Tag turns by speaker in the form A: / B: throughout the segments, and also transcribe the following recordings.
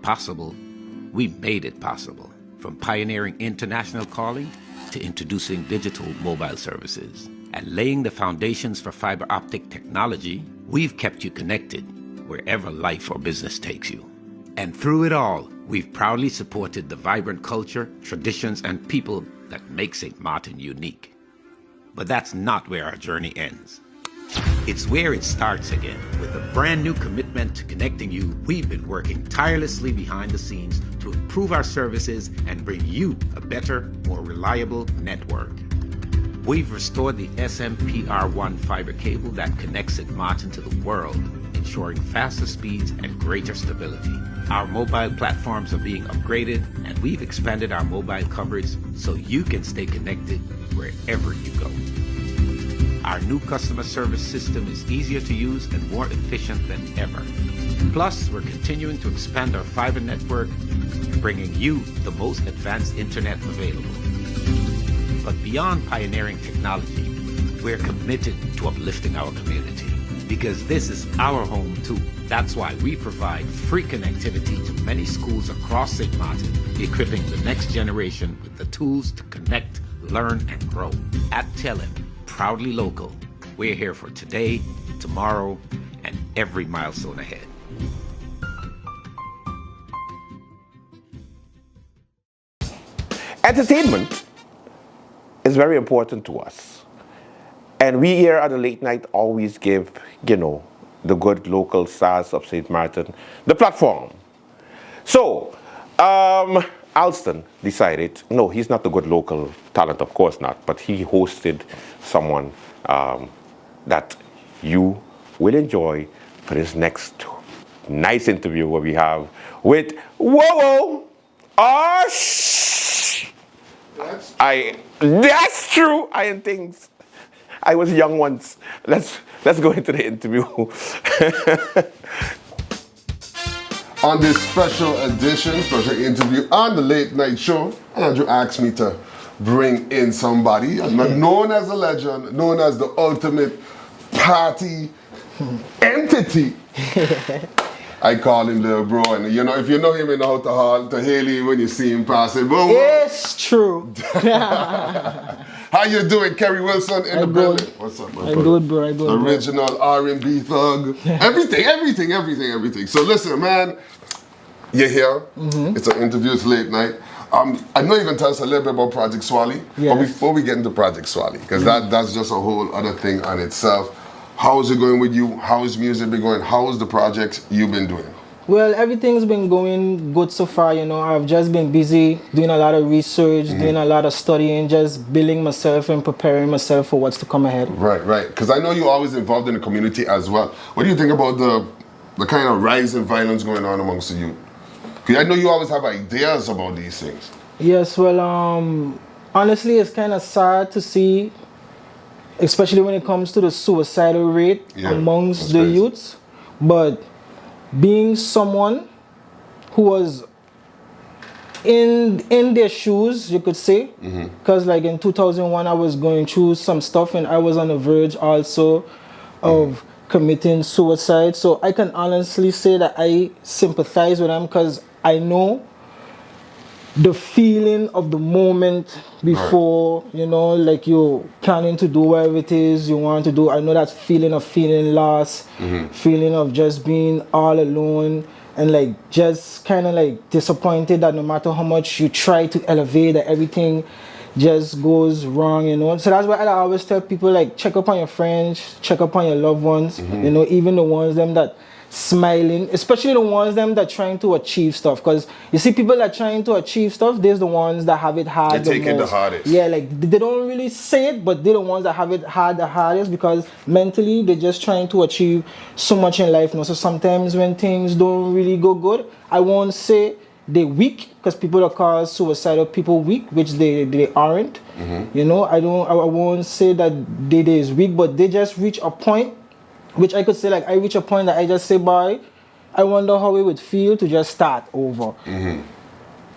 A: possible, we made it possible. From pioneering international calling to introducing digital mobile services and laying the foundations for fiber optic technology, we've kept you connected wherever life or business takes you. And through it all, we've proudly supported the vibrant culture, traditions, and people that make St. Martin unique. But that's not where our journey ends. It's where it starts again. With a brand new commitment to connecting you, we've been working tirelessly behind the scenes to improve our services and bring you a better, more reliable network. We've restored the SMPR1 fiber cable that connects St. Martin to the world, ensuring faster speeds and greater stability. Our mobile platforms are being upgraded, and we've expanded our mobile coverage so you can stay connected wherever you go. Our new customer service system is easier to use and more efficient than ever. Plus, we're continuing to expand our fiber network, bringing you the most advanced internet available. But beyond pioneering technology, we're committed to uplifting our community, because this is our home too. That's why we provide free connectivity to many schools across St. Martin, equipping the next generation with the tools to connect, learn, and grow. At Telem, proudly local, we're here for today, tomorrow, and every milestone ahead.
B: Entertainment is very important to us. And we here at the Late Night always give, the good local stars of St. Martin the platform. So, Alston decided, no, he's not a good local talent, of course not, but he hosted someone that you will enjoy for this next nice interview where we have with Whoa. That's true. I am things. I was young once. Let's go into the interview.
C: On this special interview on the Late Night Show, Andrew asked me to bring in somebody known as a legend, known as the ultimate party entity. I call him little bro, and if you know him in the outer hall, to hail him when you see him passing. Boom.
D: It's true.
C: How you doing, Kerry Wilson in the building? What's up, my brother?
D: I'm good, bro. I'm good.
C: Original R&B thug. everything. So listen, man, you're here. It's an interview. It's late night. I know you're gonna tell us a little bit about Project Swally, but before we get into Project Swally, because that's just a whole other thing on itself. How is it going with you? How is music been going? How is the projects you've been doing?
D: Well, everything's been going good so far, I've just been busy doing a lot of research, doing a lot of studying, just building myself and preparing myself for what's to come ahead.
C: Right. Because I know you're always involved in the community as well. What do you think about the kind of rise in violence going on amongst the youth? Because I know you always have ideas about these things.
D: Yes, well, honestly, it's kind of sad to see, especially when it comes to the suicidal rate amongst the youths. But being someone who was in their shoes, you could say, because like in 2001 I was going through some stuff and I was on the verge also of committing suicide. So I can honestly say that I sympathize with them, because I know the feeling of the moment before, like you're planning to do whatever it is you want to do. I know that feeling of feeling lost, feeling of just being all alone, and like just kind of like disappointed that no matter how much you try to elevate, that everything just goes wrong, So that's why I always tell people, like, check up on your friends, check up on your loved ones, even the ones them that smiling, especially the ones them that trying to achieve stuff, because you see people that trying to achieve stuff, there's the ones that have it hard.
C: They take it the hardest.
D: Yeah, like they don't really say it, but they're the ones that have it hard the hardest, because mentally they're just trying to achieve so much in life. So sometimes when things don't really go good, I won't say they're weak, because people are called suicidal people weak, which they aren't. I won't say that they is weak, but they just reach a point, which I could say, like, I reach a point that I just say, boy, I wonder how it would feel to just start over.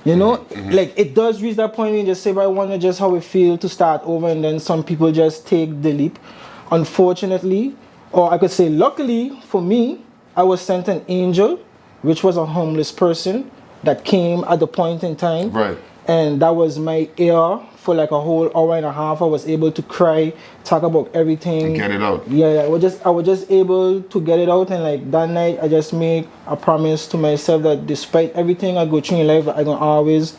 D: Like, it does reach that point when you just say, boy, I wonder just how it feel to start over, and then some people just take the leap. Unfortunately, or I could say luckily for me, I was sent an angel, which was a homeless person, that came at the point in time.
C: Right.
D: And that was my ear for like a whole hour and a half. I was able to cry, talk about everything.
C: Get it out.
D: Yeah, I was just able to get it out. And like that night, I just make a promise to myself that despite everything I go through in life, I'm gonna always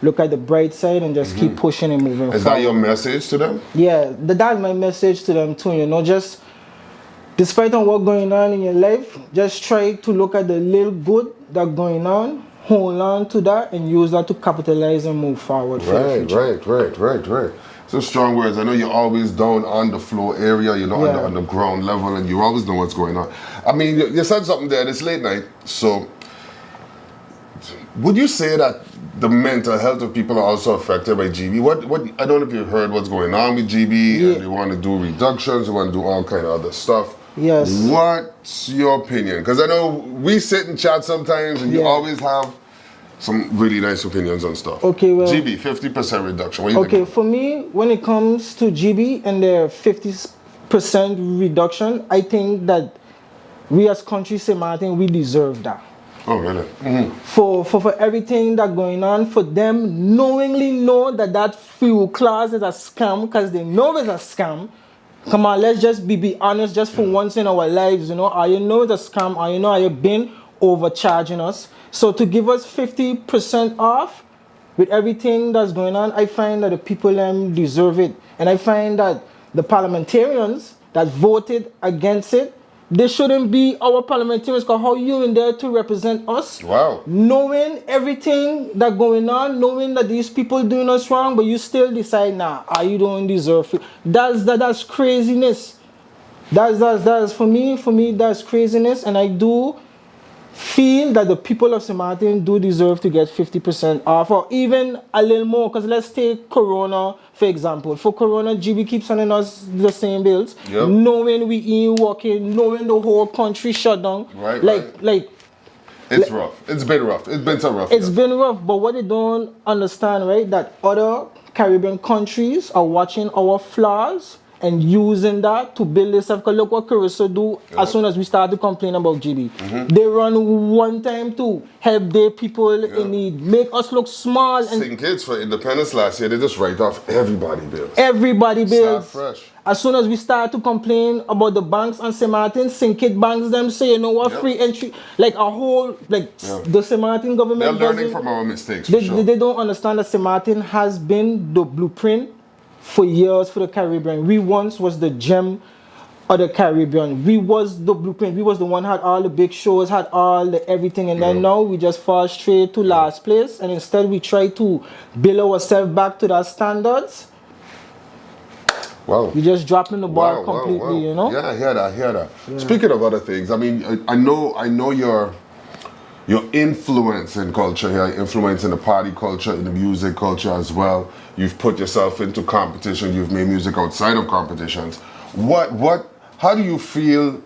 D: look at the bright side and just keep pushing and moving
C: Is
D: forward.
C: that your message to them?
D: Yeah, that's my message to them too. You know, just despite on what's going on in your life, just try to look at the little good that's going on, hold on to that, and use that to capitalize and move forward. For the future.
C: Right. So strong words. I know you're always down on the floor area, you know, on the ground level, and you always know what's going on. I mean, you said something there this late night. So, would you say that the mental health of people are also affected by GB? What I don't know if you've heard what's going on with GB, and they want to do reductions, they want to do all kind of other stuff.
D: Yes.
C: What's your opinion? Because I know we sit and chat sometimes, and you always have some really nice opinions on stuff.
D: Okay, well,
C: GB, 50% reduction. What do you think?
D: for me, when it comes to GB and their 50% reduction, I think that we as country, St. Martin, we deserve that.
C: Oh, really? Mm-hmm.
D: For everything that's going on, for them knowingly know that fuel clause is a scam, because they know it's a scam. Come on, let's just be honest, just for once in our lives, you know, you know it's a scam, or you know you've been overcharging us. So to give us 50% off with everything that's going on, I find that the people deserve it. And I find that the parliamentarians that voted against it, they shouldn't be our parliamentarians, because how you in there to represent us?
C: Wow.
D: Knowing everything that's going on, knowing that these people doing us wrong, but you still decide, nah, you don't deserve it. That's craziness. That's for me, that's craziness. And I do feel that the people of St. Martin do deserve to get 50% off, or even a little more. Because let's take Corona, for example. For Corona, GB keeps sending us the same bills, knowing we ain't working, knowing the whole country shut down.
C: Right. It's rough. It's been rough. It's been so rough.
D: It's been rough, but what they don't understand, right, that other Caribbean countries are watching our flaws and using that to build this stuff. Because look what Carissa do as soon as we start to complain about GB. They run one time to help their people in need, make us look small. And
C: St. Kitts for independence last year, they just write off everybody bills.
D: Everybody bills.
C: Start fresh.
D: As soon as we start to complain about the banks on St. Martin, St. Kitts banks them say, you know what, free entry, like a whole, the St. Martin government.
C: They're learning from our mistakes, for sure.
D: They don't understand that St. Martin has been the blueprint for years for the Caribbean. We once was the gem of the Caribbean. We was the blueprint. We was the one had all the big shows, had all the everything, and then now we just fall straight to last place. And instead we try to build ourselves back to that standards.
C: Wow.
D: We just dropping the ball completely, you know?
C: Yeah, I hear that. Yeah. Speaking of other things, I mean, I know your influence in culture here, influence in the party culture, in the music culture as well. You've put yourself into competition. You've made music outside of competitions. How do you feel?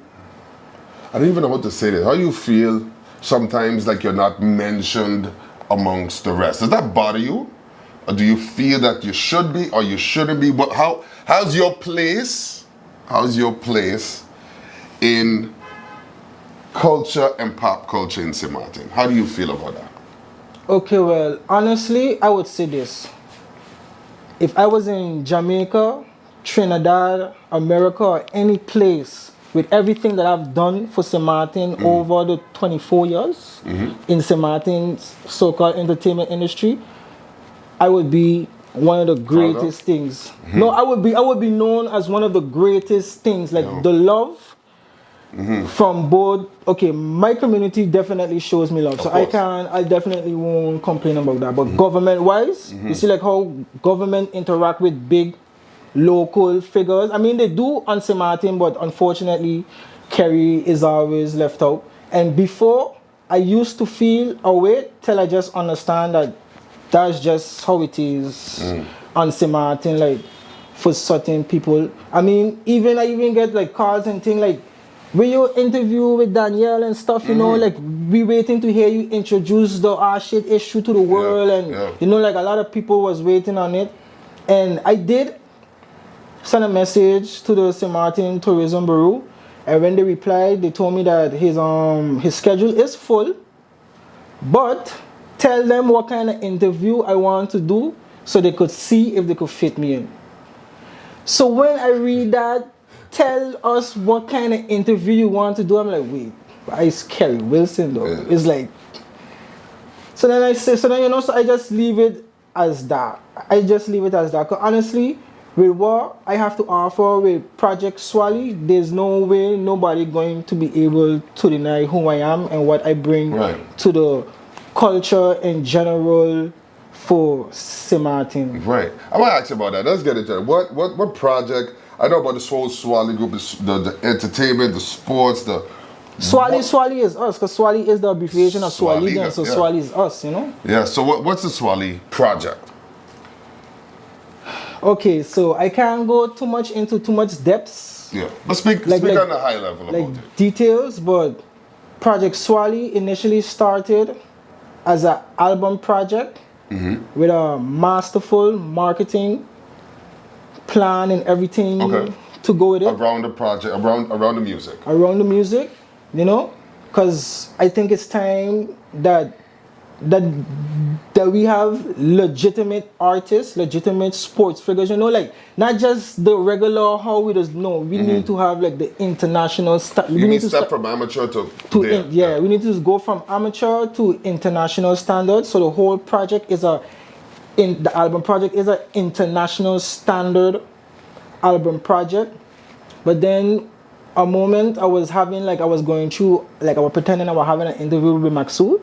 C: I don't even know what to say there. How do you feel sometimes like you're not mentioned amongst the rest? Does that bother you? Or do you feel that you should be or you shouldn't be? But how's your place? How's your place in culture and pop culture in St. Martin? How do you feel about that?
D: Okay, well, honestly, I would say this. If I was in Jamaica, Trinidad, America, or any place with everything that I've done for St. Martin over the 24 years in St. Martin's so-called entertainment industry, I would be one of the greatest things. No, I would be known as one of the greatest things. Like the love from both. Okay, my community definitely shows me love, so I definitely won't complain about that. But government-wise, you see like how government interact with big local figures. I mean, they do on St. Martin, but unfortunately, Kerry is always left out. And before, I used to feel away till I just understand that that's just how it is on St. Martin, like for certain people. I mean, I even get like calls and things like, when you interview with Danielle and stuff, you know, like we waiting to hear you introduce the shit issue to the world, and you know, like a lot of people was waiting on it. And I did send a message to the St. Martin Tourism Bureau, and when they replied, they told me that his schedule is full, but tell them what kind of interview I want to do so they could see if they could fit me in. So when I read that, tell us what kind of interview you want to do, I'm like, wait, it's Kerry Wilson though.
C: Yeah.
D: It's like, so then I say, so I just leave it as that. I just leave it as that. Because honestly, with what I have to offer with Project Swally, there's no way nobody going to be able to deny who I am and what I bring to the culture in general for St. Martin.
C: Right. I want to ask you about that. Let's get into it. What project? I know about the Swally group, the entertainment, the sports, the...
D: Swally is us, because Swally is the abbreviation of Swally, so Swally is us, you know?
C: Yeah, so what's the Swally project?
D: Okay, so I can't go too much into too much depths.
C: Yeah, but speak on a high level about it.
D: Details, but Project Swally initially started as an album project with a masterful marketing plan and everything to go with it.
C: Around the project, around the music.
D: Around the music, you know, because I think it's time that we have legitimate artists, legitimate sports figures, you know, like not just the regular how we just know. We need to have like the international stuff.
C: You need to step from amateur to
D: we need to just go from amateur to international standards. So the whole project is the album project is an international standard album project. But then a moment I was going through, like I was pretending I was having an interview with Maxud,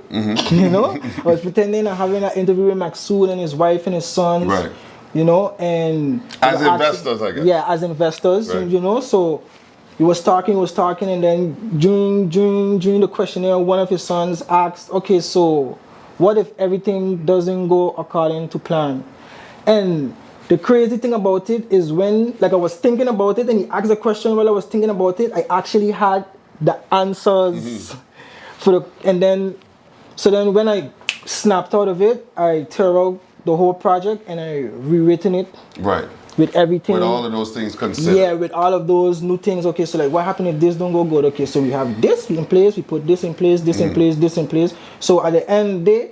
D: you know? I was pretending I'm having an interview with Maxud and his wife and his sons, you know? And
C: as investors, I guess.
D: Yeah, as investors, you know? So he was talking, and then during the questionnaire, one of his sons asked, okay, so what if everything doesn't go according to plan? And the crazy thing about it is when, like I was thinking about it and he asked the question while I was thinking about it, I actually had the answers and then when I snapped out of it, I tear out the whole project and I rewritten it.
C: Right.
D: With everything.
C: With all of those things considered.
D: Yeah, with all of those new things. Okay, so like what happened if this don't go good? Okay, so we have this in place, we put this in place, this in place, this in place. So at the end of the day,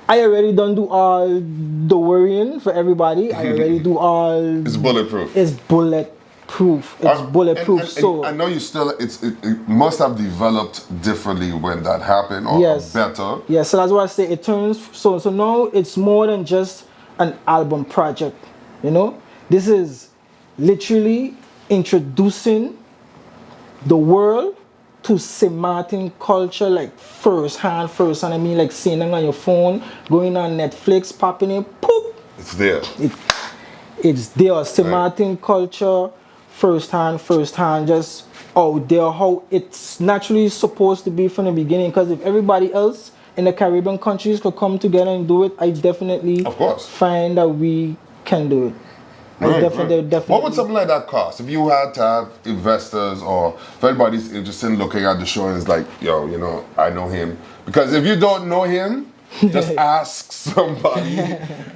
D: I already don't do all the worrying for everybody. I already do all...
C: It's bulletproof.
D: It's bulletproof. It's bulletproof.
C: And I know you still... It must have developed differently when that happened, or better.
D: Yes, so that's why I say it turns... So now it's more than just an album project, you know? This is literally introducing the world to St. Martin culture, like first hand. I mean, like seeing it on your phone, going on Netflix, popping it, poop.
C: It's there.
D: It's there. St. Martin culture, first hand, just out there, how it's naturally supposed to be from the beginning. Because if everybody else in the Caribbean countries could come together and do it, I definitely find that we can do it. Definitely.
C: What would something like that cost? If you had to have investors, or if anybody's interested in looking at the show and is like, yo, you know, I know him. Because if you don't know him, just ask somebody.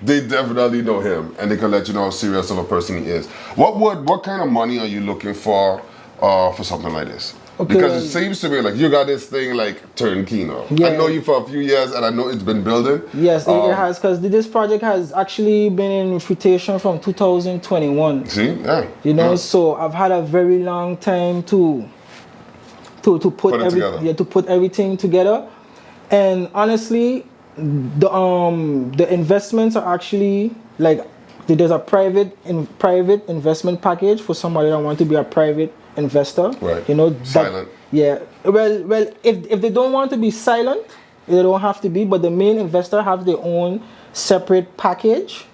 C: They definitely know him, and they can let you know how serious of a person he is. What kind of money are you looking for something like this? Okay. Because it seems to me like you got this thing like turnkey now. I know you for a few years and I know it's been building.
D: Yes, it has, because this project has actually been in fruition from 2021.
C: See? Yeah.
D: You know, so I've had a very long time to put everything together. And honestly, the investments are actually like there's a private investment package for somebody that want to be a private investor,
C: right?
D: You know,
C: silent.
D: Well, if they don't want to be silent, they don't have to be. But the main investor have their own separate package,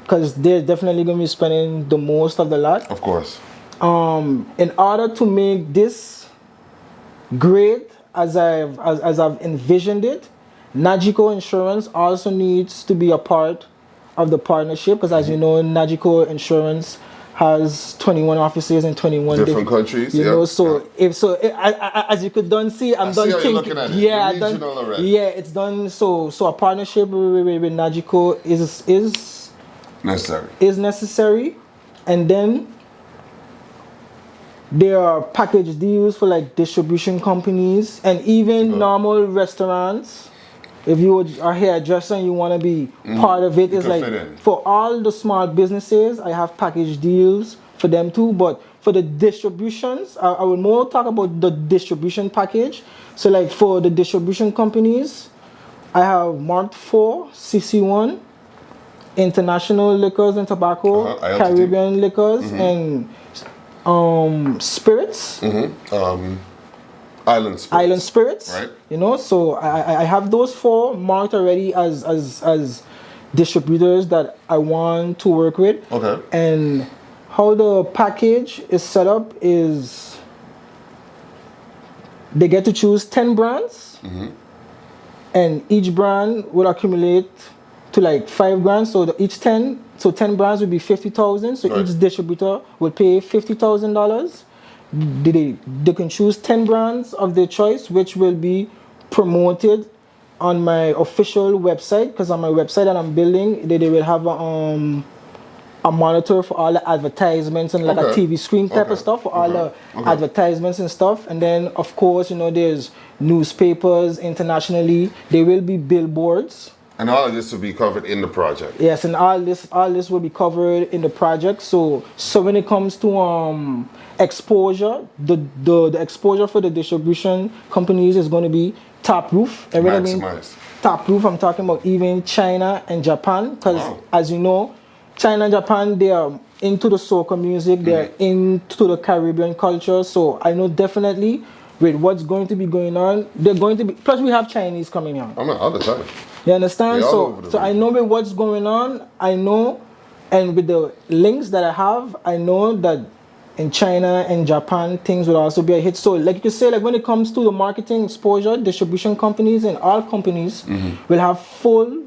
D: because they're definitely going to be spending the most of the lot.
C: Of course.
D: In order to make this great as I've envisioned it, Nagico Insurance also needs to be a part of the partnership, because as you know, Nagico Insurance has 21 offices in 21
C: different countries.
D: You know, so as you could see, I'm done thinking. It's done. So a partnership with Nagico is necessary, and then there are package deals for like distribution companies and even normal restaurants if you are a hairdresser and you want to be part of it, it's
C: can
D: like
C: fit in.
D: for all the small businesses, I have package deals for them too. But for the distributions, I will more talk about the distribution package. So like for the distribution companies, I have Mark IV, CC1, International Liquors and Tobacco,
C: ILTT.
D: Caribbean Liquors, and Spirits.
C: Island Spirits.
D: Right?
C: Right.
D: You know, so I have those 4 marked already as distributors that I want to work with.
C: Okay.
D: And how the package is set up is they get to choose 10 brands, and each brand will accumulate to like 5 grand. So each 10 brands would be 50,000. So
C: Right.
D: each distributor will pay $50,000. They can choose 10 brands of their choice, which will be promoted on my official website. Because on my website that I'm building, they will have a monitor for all the advertisements and like a TV screen type of stuff for all the advertisements and stuff. And then of course, you know, there's newspapers internationally. There will be billboards.
C: And all of this will be covered in the project.
D: Yes, and all this will be covered in the project. So when it comes to exposure, the exposure for the distribution companies is going to be top roof. And when I mean
C: Maximized.
D: top roof, I'm talking about even China and Japan, because as you know, China and Japan, they are into the soca music, they're into the Caribbean culture. So I know definitely with what's going to be going on, they're going to be. Plus, we have Chinese coming on.
C: I'm all the time.
D: You understand?
C: They're all
D: So
C: over the
D: so I
C: place.
D: know with what's going on. I know, and with the links that I have, I know that in China and Japan things will also be a hit. So like you can say, like when it comes to the marketing exposure, distribution companies and all companies will have full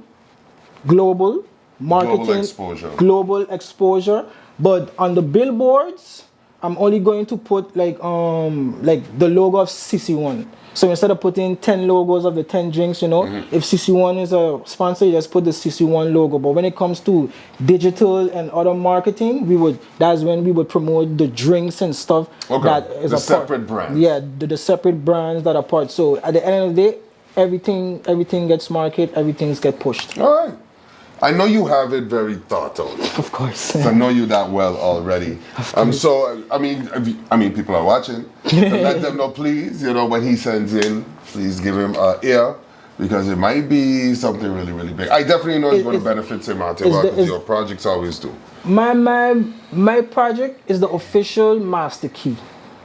D: global marketing, global exposure. But on the billboards, I'm only going to put like the logo of CC1. So instead of putting 10 logos of the 10 drinks, you know, if CC1 is a sponsor, you just put the CC1 logo. But when it comes to digital and other marketing, that's when we would promote the drinks and stuff that is
C: the
D: a
C: separate brands.
D: Yeah, the separate brands that are part. So at the end of the day, everything gets marketed, everything gets pushed.
C: All right. I know you have it very thought out.
D: Of course.
C: I know you that well already. So I mean, people are watching. So let them know, please. You know, when he sends in, please give him an ear, because it might be something really, really big. I definitely know it's going to benefit St. Martin, because your projects always do.
D: My project is the official master key.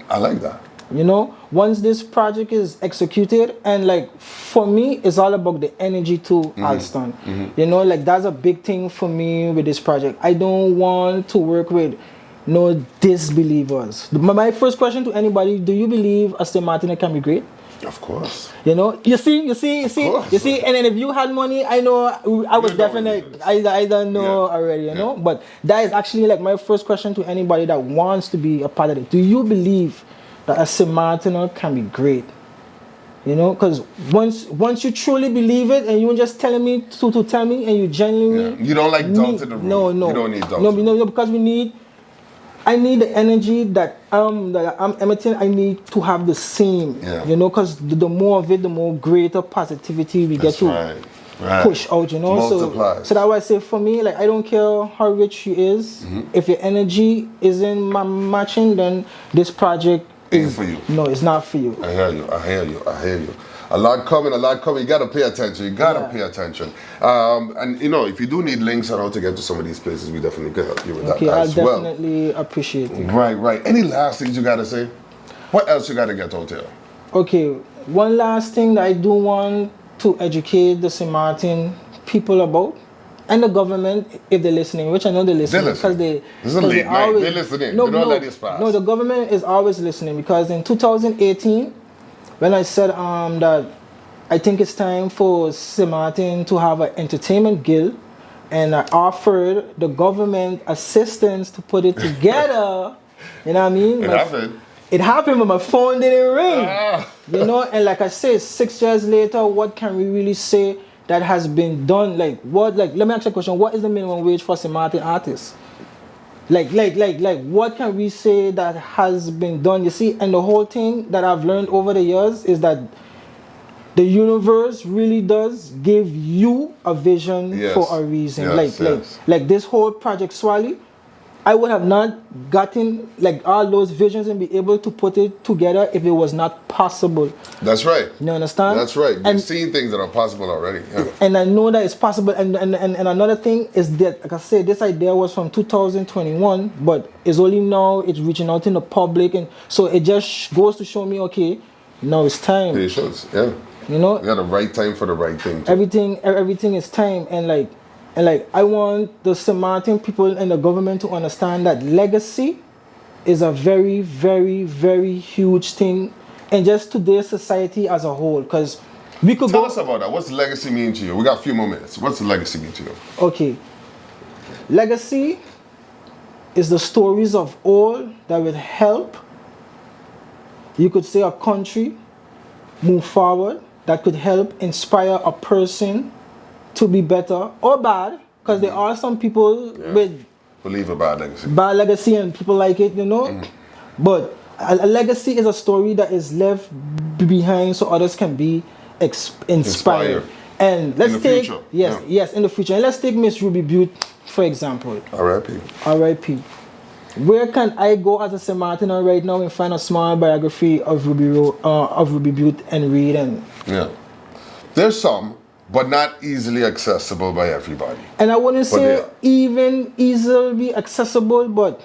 C: I like that.
D: You know, once this project is executed, and like for me, it's all about the energy to Alston. You know, like that's a big thing for me with this project. I don't want to work with no disbelievers. My first question to anybody: do you believe a St. Martin can be great?
C: Of course.
D: You know, you see, and then if you had money, I know I was definitely, I don't know already, you know. But that is actually like my first question to anybody that wants to be a part of it. Do you believe that a St. Martiner can be great? You know, because once you truly believe it, and you just telling me to tell me, and you genuinely,
C: you don't like doubt in the room.
D: No,
C: you don't need doubt.
D: No, because I need the energy that I'm emitting. I need to have the same, you know, because the more of it, the more greater positivity we get to push out, you know.
C: Multiplies.
D: So that's why I say for me, like I don't care how rich you is, if your energy isn't matching, then this project
C: ain't for you.
D: No, it's not for you.
C: I hear you. A lot coming. You gotta pay attention. Pay attention. And you know, if you do need links on how to get to some of these places, we definitely can help you with that as well.
D: I'll definitely appreciate it.
C: Right. Any last things you gotta say? What else you gotta get out here?
D: Okay, one last thing that I do want to educate the St. Martin people about, and the government, if they're listening, which I know they're listening, because
C: this is a late night. They're listening. They don't let this pass.
D: No, the government is always listening, because in 2018, when I said that I think it's time for St. Martin to have an entertainment guild, and I offered the government assistance to put it together, you know what I mean? It happened, but my phone didn't ring. You know, and like I said, 6 years later, what can we really say that has been done? Like what? Like, let me ask you a question: what is the minimum wage for St. Martin artists? Like, what can we say that has been done? You see, and the whole thing that I've learned over the years is that the universe really does give you a vision
C: Yes.
D: for a reason.
C: Yes, yes.
D: Like this whole Project Swally, I would have not gotten like all those visions and be able to put it together if it was not possible.
C: That's right.
D: You understand?
C: That's right. You've
D: And
C: seen things that are possible already. Yeah.
D: and I know that it's possible. And another thing is that, like I said, this idea was from 2021, but it's only now it's reaching out in the public, and so it just goes to show me, okay, now it's time.
C: Patience. Yeah.
D: You know,
C: You got the right time for the right thing. Too.
D: everything is time, and I want the St. Martin people and the government to understand that legacy is a very, very, very huge thing, and just today's society as a whole, because we could
C: Tell
D: go.
C: us about that. What's legacy mean to you? We got a few more minutes. What's the legacy mean to you?
D: Okay. Legacy is the stories of all that will help, you could say, a country move forward, that could help inspire a person to be better or bad, because there are some people with
C: Believe a bad legacy.
D: bad legacy and people like it, you know. But a legacy is a story that is left behind so others can be inspired. And let's
C: the
D: take
C: future.
D: yes, in the future. And let's take Miss Ruby Butte for example.
C: R.I.P.
D: R.I.P. Where can I go as a St. Martiner right now and find a small biography of Ruby Butte and read? And
C: Yeah. There's some, but not easily accessible by everybody.
D: I wouldn't say
C: they are.
D: even easily accessible, but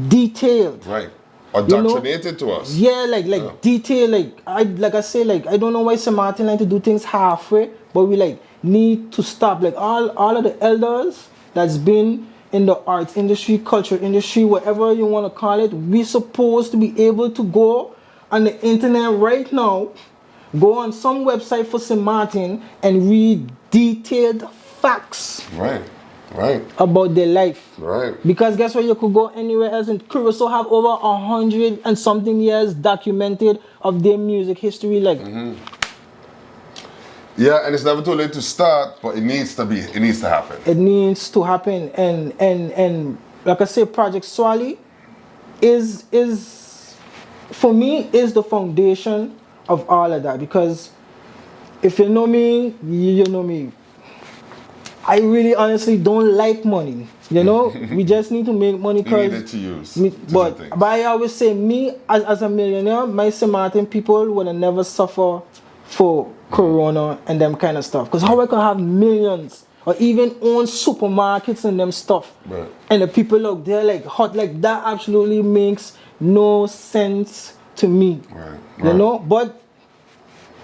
D: detailed.
C: Right. Indoctrinated to us.
D: Yeah, like detail, I say, I don't know why St. Martin like to do things halfway, but we need to stop. Like all of the elders that's been in the arts industry, culture industry, whatever you want to call it, we supposed to be able to go on the internet right now, go on some website for St. Martin and read detailed facts
C: Right.
D: about their life.
C: Right.
D: Because guess what, you could go anywhere else, and Curacao have over 100 and something years documented of their music history.
C: Yeah, and it's never too late to start, but it needs to happen.
D: It needs to happen, and like I say, Project Swally is for me is the foundation of all of that, because if you know me, you know me. I really honestly don't like money. You know, we just need to make money
C: You need
D: because
C: it to use. to do
D: but
C: things.
D: I always say, me as a millionaire, my St. Martin people would never suffer for Corona and them kind of stuff. Because how I could have millions or even own supermarkets and them stuff,
C: Right.
D: and the people out there hot, that absolutely makes no sense to me.
C: Right.
D: You know, but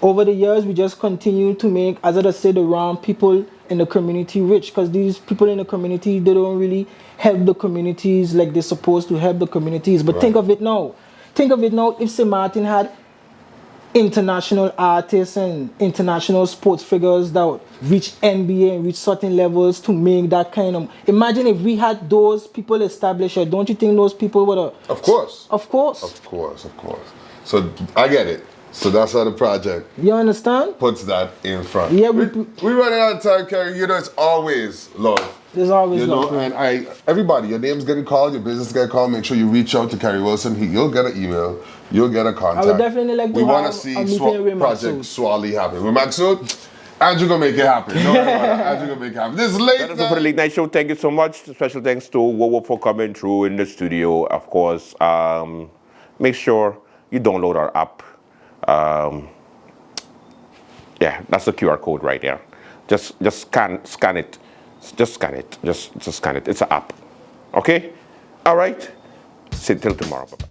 D: over the years we just continue to make, as I said, the wrong people in the community rich, because these people in the community, they don't really help the communities like they're supposed to help the communities. But think of it now, if St. Martin had international artists and international sports figures that would reach NBA and reach certain levels to make that kind of, imagine if we had those people established. Don't you think those people would have?
C: Of course.
D: Of course.
C: Of course. So I get it. So that's how the project
D: You understand?
C: puts that in front.
D: Yeah,
C: we running out of time, Kerry. You know, it's always love.
D: There's always
C: You know,
D: love.
C: and everybody, your name's getting called, your business getting called. Make sure you reach out to Kerry Wilson. You'll get an email. You'll get a contact.
D: I would definitely like to
C: We want
D: have
C: to see
D: a meeting with
C: Project
D: Maxud.
C: Swally happen. With Maxud, Andrew gonna make it happen. Don't worry about that. Andrew gonna make it happen. This is late.
B: That is it for the late night show. Thank you so much. Special thanks to Wowo for coming through in the studio. Of course, make sure you download our app. Yeah, that's the QR code right there. Just scan it. Just scan it. Just scan it. It's an app. Okay? All right? See you till tomorrow. Bye-bye.